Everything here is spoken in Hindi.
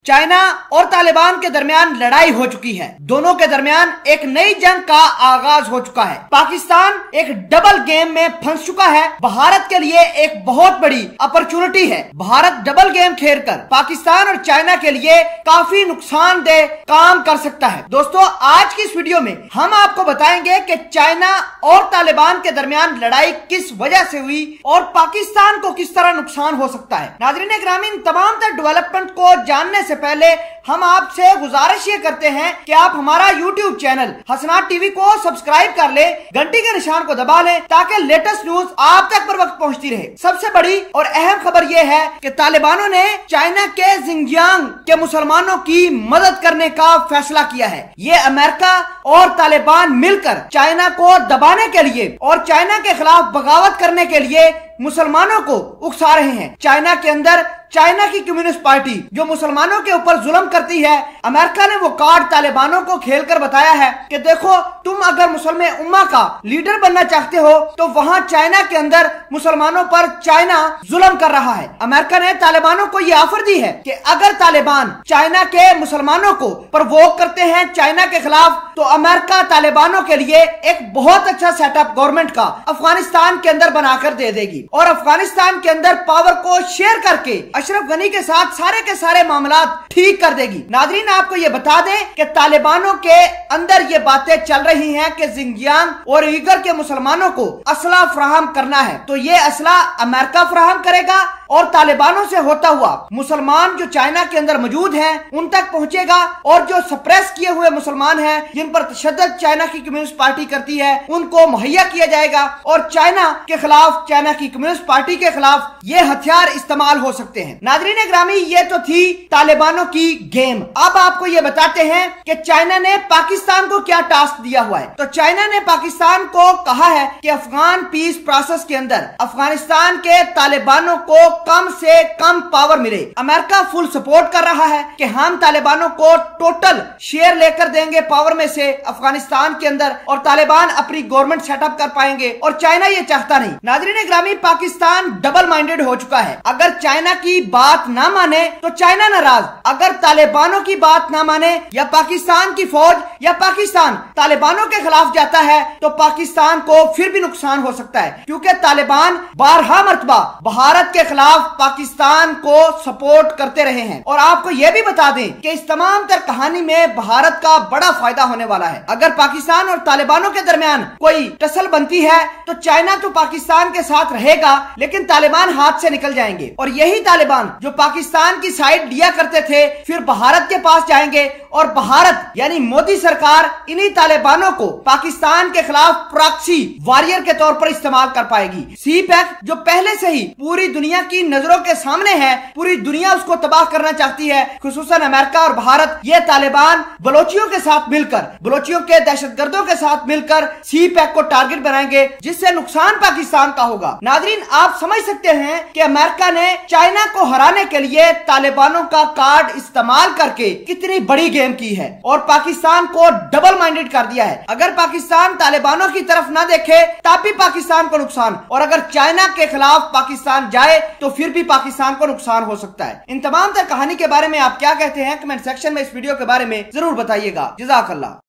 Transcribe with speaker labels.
Speaker 1: चाइना और तालिबान के दरमियान लड़ाई हो चुकी है। दोनों के दरमियान एक नई जंग का आगाज हो चुका है। पाकिस्तान एक डबल गेम में फंस चुका है। भारत के लिए एक बहुत बड़ी अपॉर्चुनिटी है। भारत डबल गेम खेलकर पाकिस्तान और चाइना के लिए काफी नुकसानदेह काम कर सकता है। दोस्तों, आज की इस वीडियो में हम आपको बताएंगे कि चाइना और तालिबान के दरमियान लड़ाई किस वजह से हुई और पाकिस्तान को किस तरह नुकसान हो सकता है। नाज़रीन ग्रामीण, तमाम तर डेवलपमेंट को जानने से पहले हम आपसे गुजारिश ये करते हैं कि आप हमारा YouTube चैनल हसनात टीवी को सब्सक्राइब कर ले, घंटी के निशान को दबा ले ताकि लेटेस्ट न्यूज आप तक पर वक्त पहुंचती रहे। सबसे बड़ी और अहम खबर ये है कि तालिबानों ने चाइना के जिंजियांग के मुसलमानों की मदद करने का फैसला किया है। ये अमेरिका और तालिबान मिलकर चाइना को दबाने के लिए और चाइना के खिलाफ बगावत करने के लिए मुसलमानों को उकसा रहे हैं। चाइना के अंदर चाइना की कम्युनिस्ट पार्टी जो मुसलमानों के ऊपर जुल्म करती है, अमेरिका ने वो कार्ड तालिबानों को खेलकर बताया है कि देखो, तुम अगर मुसलमान उम्मा का लीडर बनना चाहते हो तो वहाँ चाइना के अंदर मुसलमानों पर चाइना जुल्म कर रहा है। अमेरिका ने तालिबानों को ये ऑफर दी है कि अगर तालिबान चाइना के मुसलमानों को प्रवोक करते हैं चाइना के खिलाफ, तो अमेरिका तालिबानों के लिए एक बहुत अच्छा सेटअप गवर्नमेंट का अफगानिस्तान के अंदर बनाकर दे देगी और अफगानिस्तान के अंदर पावर को शेयर करके अशरफ गनी के साथ सारे के सारे मामला ठीक कर देगी। नाज़रीन, आपको ये बता दें कि तालिबानों के अंदर ये बातें चल रही हैं कि जिंजियांग और उइगर के मुसलमानों को असला फराहम करना है, तो ये असला अमेरिका फराहम करेगा और तालिबानों से होता हुआ मुसलमान जो चाइना के अंदर मौजूद हैं उन तक पहुंचेगा और जो सप्रेस किए हुए मुसलमान हैं जिन पर तशद्दुद चाइना की कम्युनिस्ट पार्टी करती है उनको मुहैया किया जाएगा और चाइना के खिलाफ, चाइना की कम्युनिस्ट पार्टी के खिलाफ ये हथियार इस्तेमाल हो सकते हैं। नाज़रीन ग्रामी, ये तो थी तालिबानों की गेम। अब आपको ये बताते हैं कि चाइना ने पाकिस्तान को क्या टास्क दिया हुआ है। तो चाइना ने पाकिस्तान को कहा है कि अफगान पीस प्रोसेस के अंदर अफगानिस्तान के तालिबानों को कम से कम पावर मिले। अमेरिका फुल सपोर्ट कर रहा है कि हम तालिबानों को टोटल शेयर लेकर देंगे पावर में से अफगानिस्तान के अंदर और तालिबान अपनी गवर्नमेंट सेटअप कर पाएंगे और चाइना ये चाहता नहीं। नाज़रीन ग्रामी, पाकिस्तान डबल माइंडेड हो चुका है। अगर चाइना की बात ना माने तो चाइना नाराज, अगर तालिबानों की बात ना माने या पाकिस्तान की फौज या पाकिस्तान तालिबानों के खिलाफ जाता है तो पाकिस्तान को फिर भी नुकसान हो सकता है, क्योंकि तालिबान 12 मरतबा भारत के खिलाफ पाकिस्तान को सपोर्ट करते रहे हैं। और आपको यह भी बता दें कि इस तमाम तर कहानी में भारत का बड़ा फायदा होने वाला है। अगर पाकिस्तान और तालिबानों के दरमियान कोई टसल बनती है तो चाइना तो पाकिस्तान के साथ रहेगा लेकिन तालिबान हाथ से निकल जाएंगे और यही तालिबान जो पाकिस्तान की साइड लिया करते थे फिर भारत के पास जाएंगे और भारत यानी मोदी सरकार इन्हीं तालिबानों को पाकिस्तान के खिलाफ प्रॉक्सी वॉरियर के तौर पर इस्तेमाल कर पाएगी। सीपैक जो पहले से ही पूरी दुनिया की नजरों के सामने है, पूरी दुनिया उसको तबाह करना चाहती है, खुसूसन अमेरिका और भारत, ये तालिबान बलोचियों के साथ मिलकर, बलोचियों के दहशतगर्दों के साथ मिलकर सीपैक को टारगेट बनाएंगे जिससे नुकसान पाकिस्तान का होगा। नाज़रीन, आप समझ सकते हैं कि अमेरिका ने चाइना को हराने के लिए तालिबानों का कार्ड इस्तेमाल करके कितनी बड़ी गेम की है और पाकिस्तान को डबल माइंडेड कर दिया है। अगर पाकिस्तान तालिबानों की तरफ ना देखे तब भी पाकिस्तान को नुकसान, और अगर चाइना के खिलाफ पाकिस्तान जाए तो फिर भी पाकिस्तान को नुकसान हो सकता है। इन तमाम तर कहानी के बारे में आप क्या कहते हैं कमेंट सेक्शन में इस वीडियो के बारे में जरूर बताइएगा। जज़ाकल्लाह।